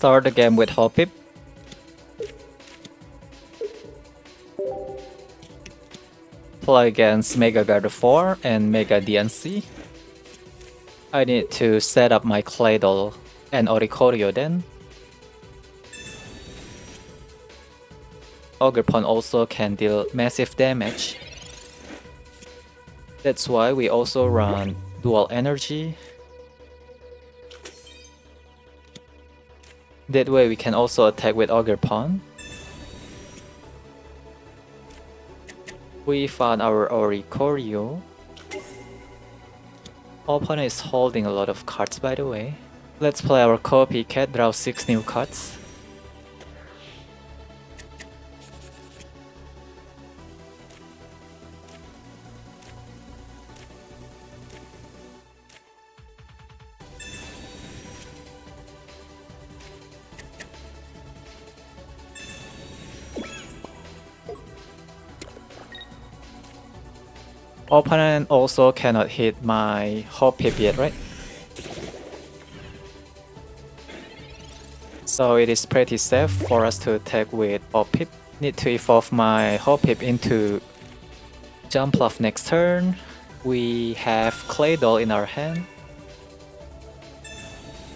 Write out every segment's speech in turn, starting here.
Start the game with Hoppip. Play against Mega Gardevoir and Mega Diancie. I need to set up my Claydol and Oricorio then. Ogerpon also can deal massive damage. That's why we also run Dual Energy. That way we can also attack with Ogerpon. We found our Oricorio. Opponent is holding a lot of cards by the way. Let's play our Copycat, draw 6 new cards. Opponent also cannot hit my Hoppip yet, right? So it is pretty safe for us to attack with Hoppip. Need to evolve my Hoppip into Jumpluff next turn. We have Claydol in our hand.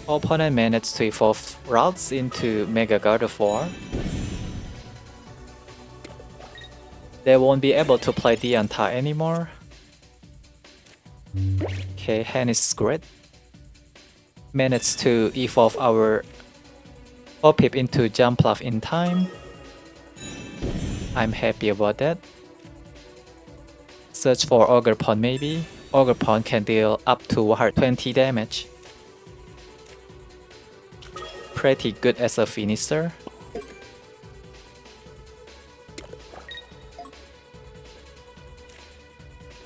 Opponent managed to evolve Routes into Mega Gardevoir. They won't be able to play Diancie anymore. Okay, hand is great. Managed to evolve our Hoppip into Jumpluff in time. I'm happy about that. Search for Ogerpon maybe. Ogerpon can deal up to 120 damage. Pretty good as a finisher.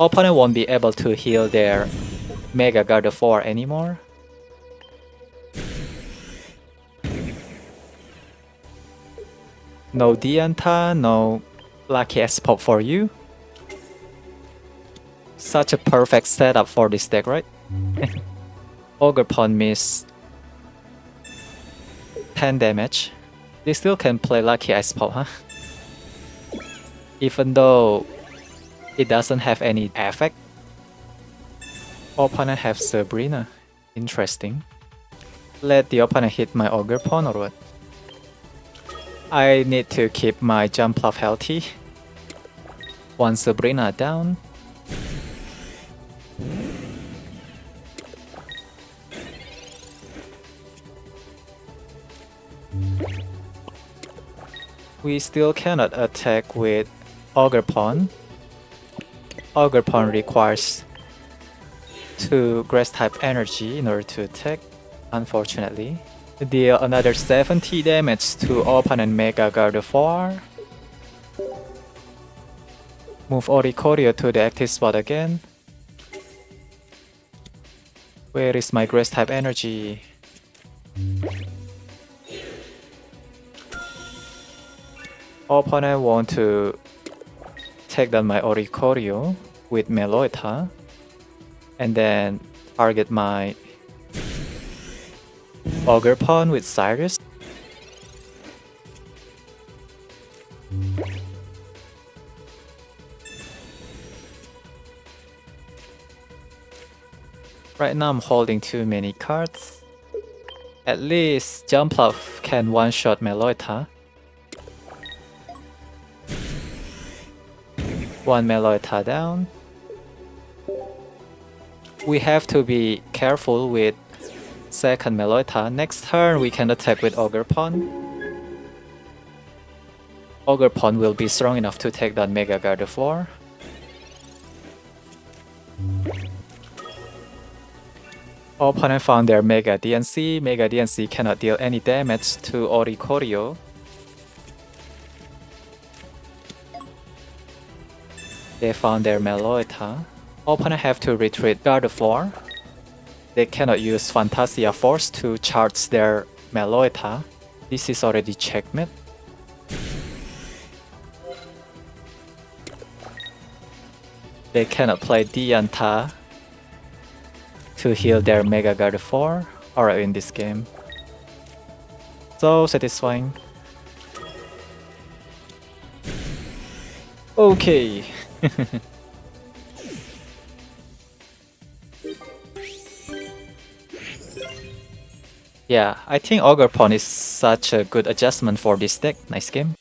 Opponent won't be able to heal their Mega Gardevoir anymore. No Diancie, no Lucky Absol for you. Such a perfect setup for this deck, right? Ogerpon miss 10 damage. They still can play Lucky Absol, huh? Even though it doesn't have any effect. Opponent have Sabrina. Interesting. Let the opponent hit my Ogerpon or what? I need to keep my Jumpluff healthy. One Sabrina down. We still cannot attack with Ogerpon. Ogerpon requires 2 grass type energy in order to attack, unfortunately. Deal another 70 damage to opponent Mega Gardevoir. Move Oricorio to the active spot again. Where is my grass type energy? Opponent want to take down my Oricorio with Meloetta and then target my Ogerpon with Cyrus. Right now I'm holding too many cards. At least Jumpluff can one-shot Meloetta. One Meloetta down. We have to be careful with second Meloetta. Next turn we can attack with Ogerpon. Ogerpon will be strong enough to take down Mega Gardevoir. Opponent found their Mega Diancie. Mega Diancie cannot deal any damage to Oricorio. They found their Meloetta. Opponent have to retreat Gardevoir. They cannot use Fantasia Force to charge their Meloetta. This is already checkmate. They cannot play Diancie to heal their Mega Gardevoir or in this game. So satisfying. Okay. Yeah, I think Ogerpon is such a good adjustment for this deck. Nice game.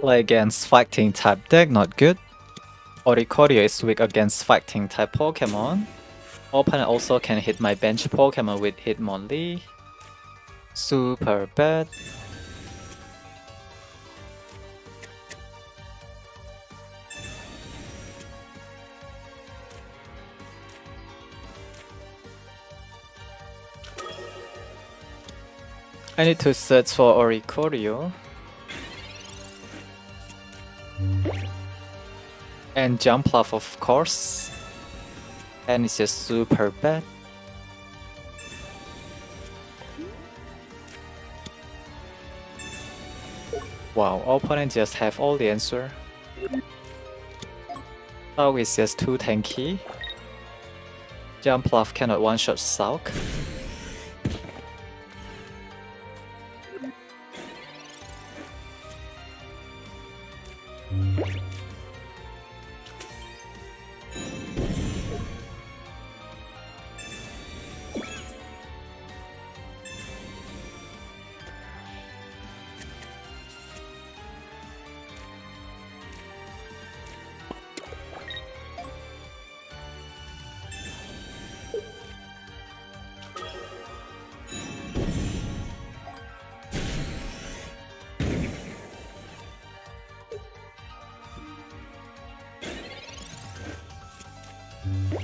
Play against fighting type deck, not good. Oricorio is weak against fighting type Pokemon. Opponent also can hit my bench Pokemon with Hitmonlee. Super bad. I need to search for Oricorio. And Jumpluff, of course. And it's just super bad. Wow, opponent just have all the answer. Sawk is just too tanky. Jumpluff cannot one-shot Sawk.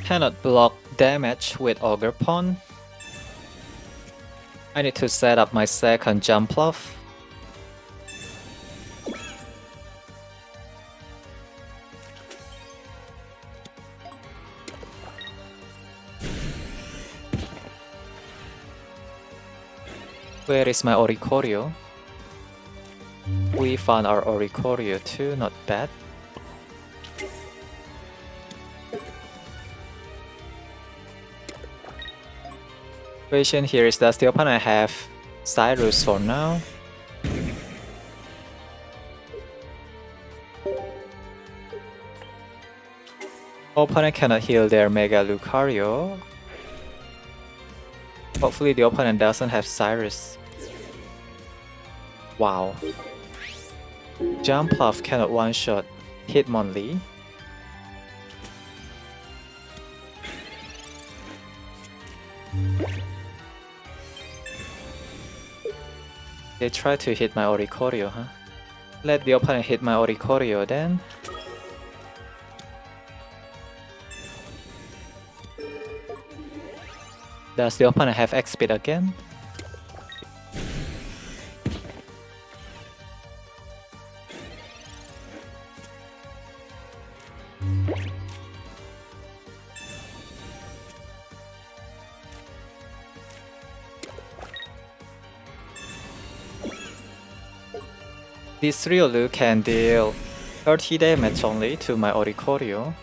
Cannot block damage with Ogerpon. I need to set up my second Jumpluff. Where is my Oricorio? We found our Oricorio too, not bad. Question here is, does the opponent have Cyrus for now? Opponent cannot heal their Mega Lucario. Hopefully the opponent doesn't have Cyrus. Wow. Jumpluff cannot one-shot Hitmonlee. They try to hit my Oricorio, huh? Let the opponent hit my Oricorio then. Does the opponent have X-Speed again? This Riolu can deal 30 damage only to my Oricorio.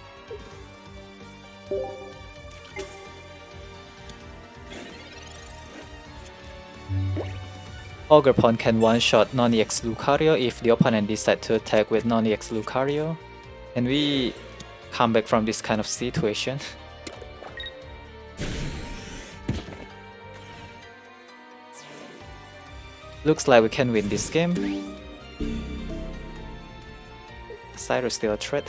Ogerpon can one-shot non-EX Lucario if the opponent decides to attack with non-EX Lucario. And we come back from this kind of situation. Looks like we can win this game. Cyrus still a threat.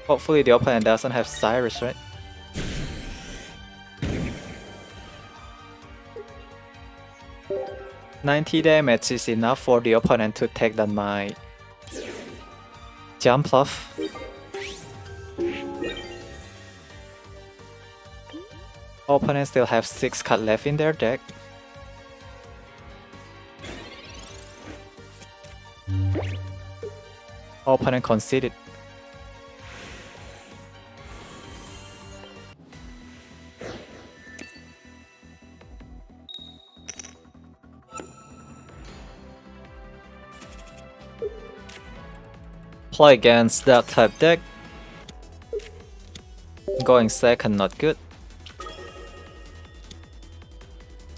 Hopefully the opponent doesn't have Cyrus, right? $90 damage is enough for the opponent to take down my Jumpluff. Opponent still have 6 cards left in their deck. Opponent conceded. Play against that type deck. Going second, not good.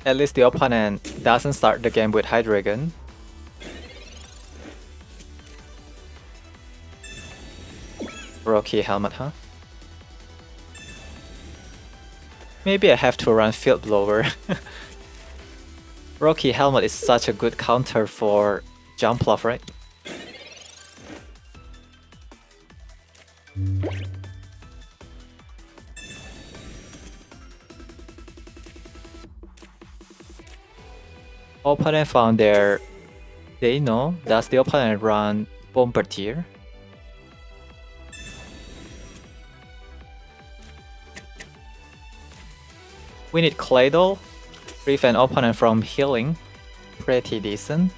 At least the opponent doesn't start the game with Hydreigon. Rocky Helmet, huh? Maybe I have to run Field Blower. Rocky Helmet is such a good counter for Jumpluff, right? Opponent found their Dino. Does the opponent run Bombardier? We need Claydol. Prevent opponent from healing. Pretty decent.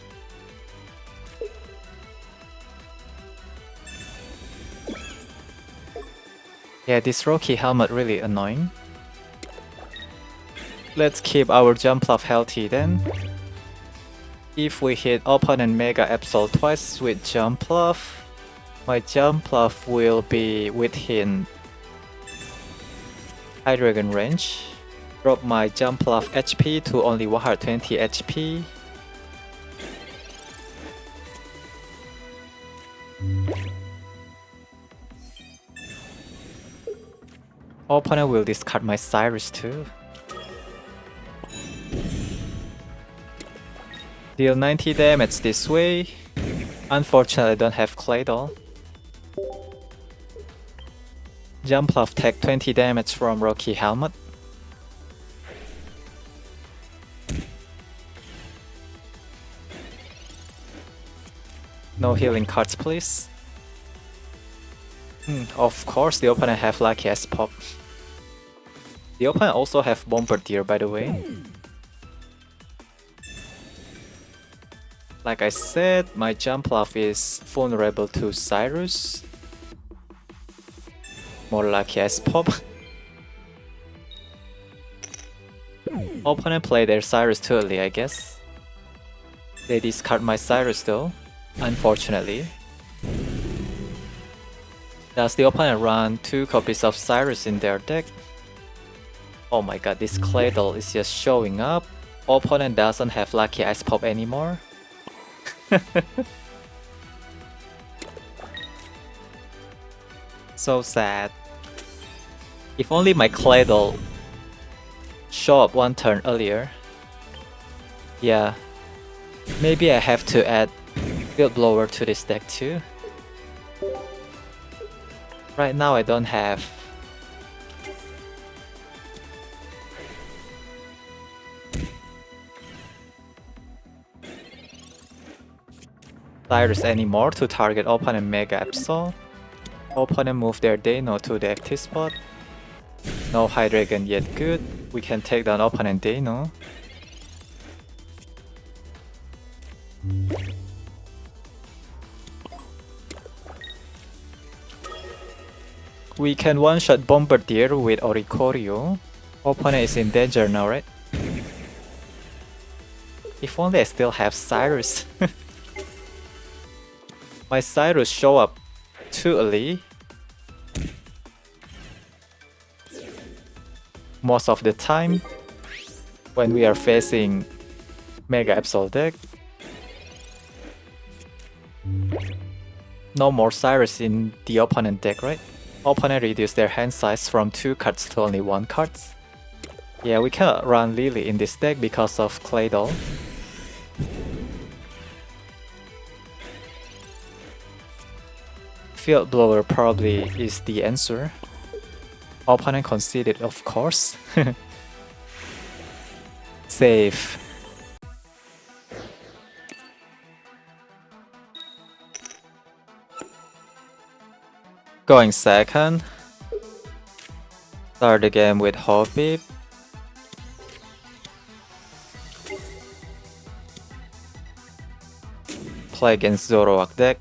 Yeah, this Rocky Helmet really annoying. Let's keep our Jumpluff healthy then. If we hit opponent Mega Absol twice with Jumpluff, my Jumpluff will be within Hydreigon range. Drop my Jumpluff HP to only 120 HP. Opponent will discard my Cyrus too. Deal 90 damage this way. Unfortunately, I don't have Claydol. Jumpluff take 20 damage from Rocky Helmet. No healing cards, please. Of course, the opponent have Lucky as pop. The opponent also have Bombardier, by the way. Like I said, my Jumpluff is vulnerable to Cyrus. More Lucky as pop. Opponent play their Cyrus too early, I guess. They discard my Cyrus though, unfortunately. Does the opponent run 2 copies of Cyrus in their deck? Oh my god, this Claydol is just showing up. Opponent doesn't have Lucky Ice Pop anymore. So sad. If only my Claydol show up one turn earlier. Yeah. Maybe I have to add Field Blower to this deck too. Right now I don't have. Cyrus anymore to target opponent Mega Absol. Opponent move their Dino to the active spot. No Hydreigon yet good. We can take down opponent Dino. We can one-shot Bombardier with Oricorio. Opponent is in danger now, right? If only I still have Cyrus. My Cyrus show up too early. Most of the time, when we are facing Mega Absol deck. No more Cyrus in the opponent deck, right? Opponent reduce their hand size from 2 cards to only 1 card. Yeah, we cannot run Lily in this deck because of Claydol. Field Blower probably is the answer. Opponent conceded, of course. Safe. Going second. Start the game with Hoppip. Play against Zoroark deck.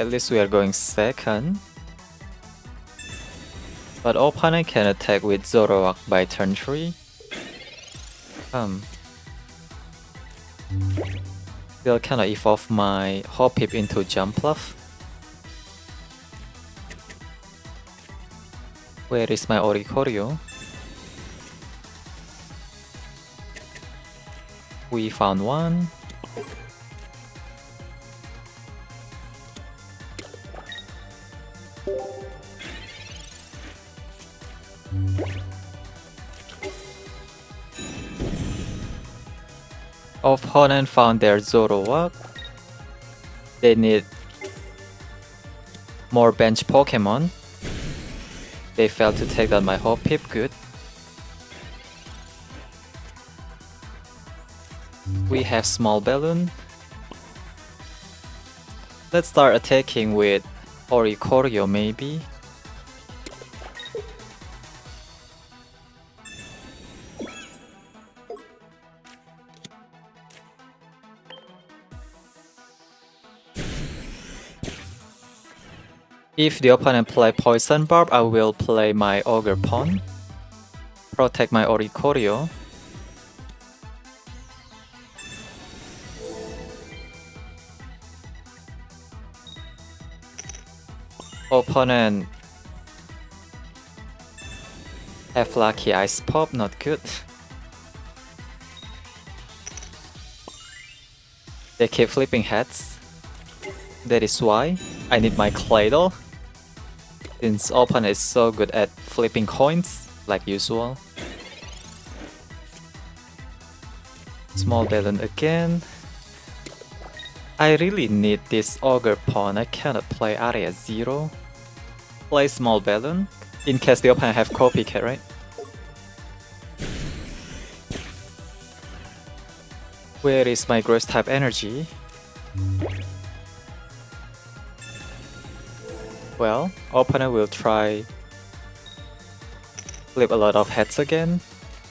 At least we are going second. But opponent can attack with Zoroark by turn 3. Still cannot evolve my Hoppip into Jumpluff. Where is my Oricorio? We found one. Opponent found their Zoroark. They need more bench Pokemon. They failed to take down my Hoppip, good. We have small balloon. Let's start attacking with Oricorio maybe. If the opponent play Poison Barb, I will play my Ogerpon. Protect my Oricorio. Opponent have lucky Ice Pop, not good. They keep flipping heads. That is why I need my Claydol. Since opponent is so good at flipping coins, like usual. Small balloon again. I really need this Ogerpon. I cannot play area 0. Play small balloon in case the opponent have Copycat, right? Where is my Grass type energy? Well, opponent will try flip a lot of heads again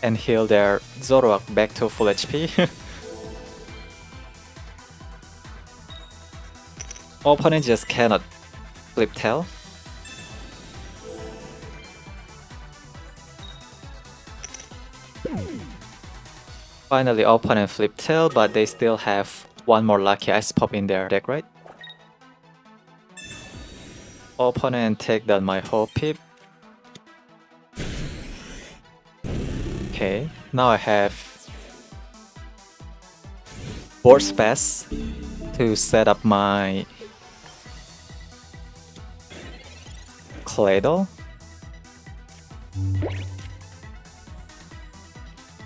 and heal their Zoroark back to full HP. Opponent just cannot flip tail. Finally, opponent flip tail, but they still have one more lucky Ice Pop in their deck, right? Opponent take down my Hoppip. Okay, now I have board space to set up my Claydol.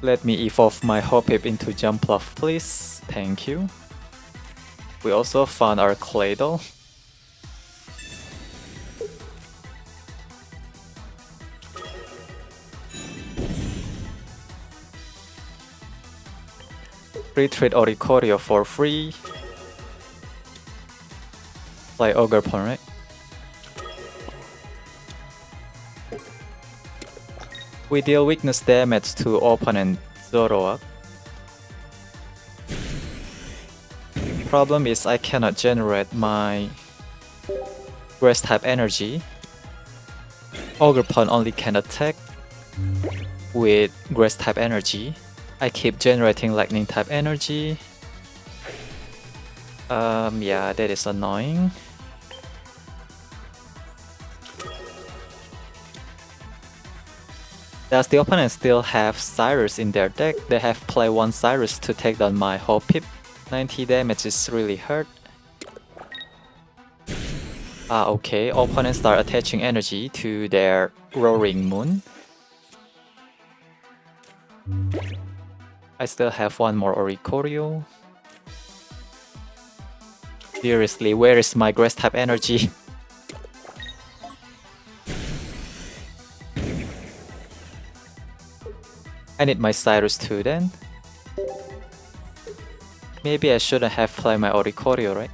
Let me evolve my Hoppip into Jumpluff, please. Thank you. We also found our Claydol. Retreat Oricorio for free. Play Ogerpon, right? We deal weakness damage to opponent Zoroark. Problem is I cannot generate my Grass type energy. Ogerpon only can attack with Grass type energy. I keep generating Lightning type energy. Yeah, that is annoying. Does the opponent still have Cyrus in their deck? They have played one Cyrus to take down my Hoppip. 90 damage is really hurt. Okay, opponents start attaching energy to their Roaring Moon. I still have one more Oricorio. Seriously, where is my Grass type energy? I need my Cyrus too then. Maybe I shouldn't have played my Oricorio, right?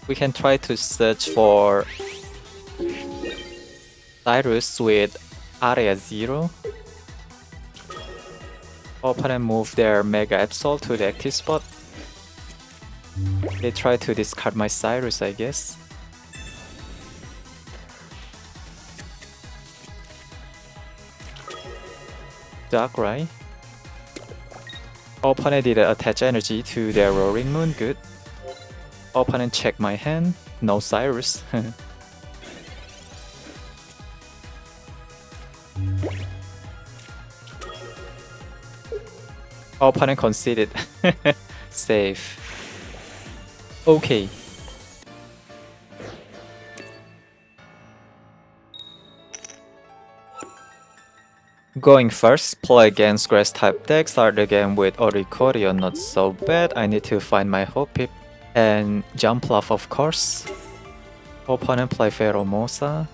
We can try to search for Cyrus with area 0. Opponent move their Mega Absol to the active spot. They try to discard my Cyrus, I guess. Darkrai. Opponent didn't attach energy to their Roaring Moon, good. Opponent check my hand, no Cyrus. Opponent conceded. Safe. Okay. Going first, play against grass type deck, start the game with Oricorio, not so bad. I need to find my Hoppip and Jumpluff, of course. Opponent play Pheromosa.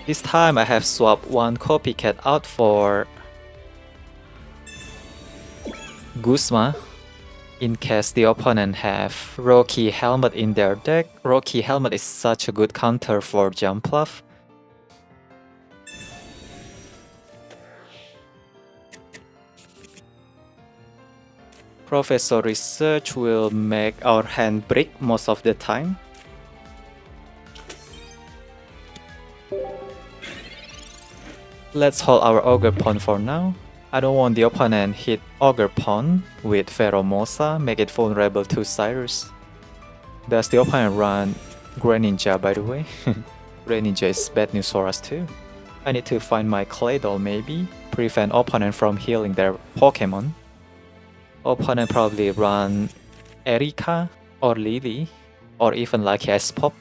This time I have swapped one Copycat out for Guzma in case the opponent have Rocky Helmet in their deck. Rocky Helmet is such a good counter for Jumpluff. Professor Research will make our hand brick most of the time. Let's hold our Ogerpon for now. I don't want the opponent hit Ogerpon with Pheromosa, make it vulnerable to Cyrus. Does the opponent run Greninja, by the way? Greninja is bad news for us too. I need to find my Claydol maybe, prevent opponent from healing their Pokemon. Opponent probably run Erika or Lily or even Lucky as Pop.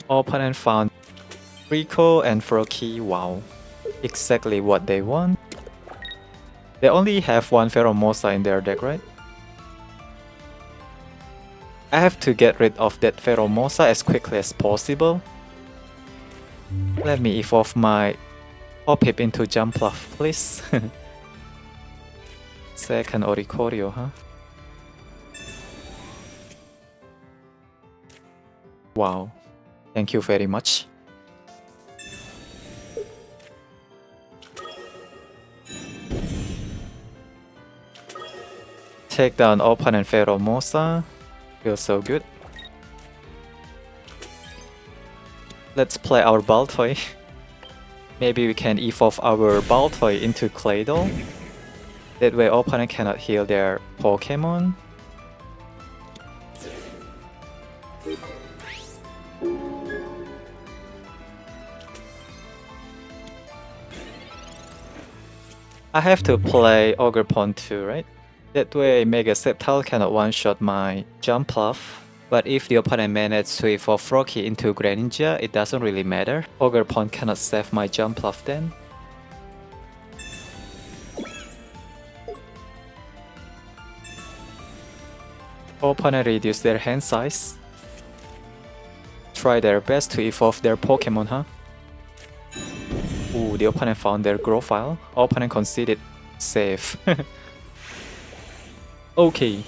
Opponent found Rico and Froakie, wow. Exactly what they want. They only have one Pheromosa in their deck, right? I have to get rid of that Pheromosa as quickly as possible. Let me evolve my Hoppip into Jumpluff, please. Second Oricorio, huh? Wow. Thank you very much. Take down opponent Pheromosa. Feels so good. Let's play our Baltoy. Maybe we can evolve our Baltoy into Claydol. That way opponent cannot heal their Pokemon. I have to play Ogerpon too, right? That way Mega Sceptile cannot one-shot my Jumpluff. But if the opponent manages to evolve Froakie into Greninja, it doesn't really matter. Ogerpon cannot save my Jumpluff then. Opponent reduce their hand size. Try their best to evolve their Pokemon, huh? Ooh, the opponent found their Growfile. Opponent conceded. Safe. Okay.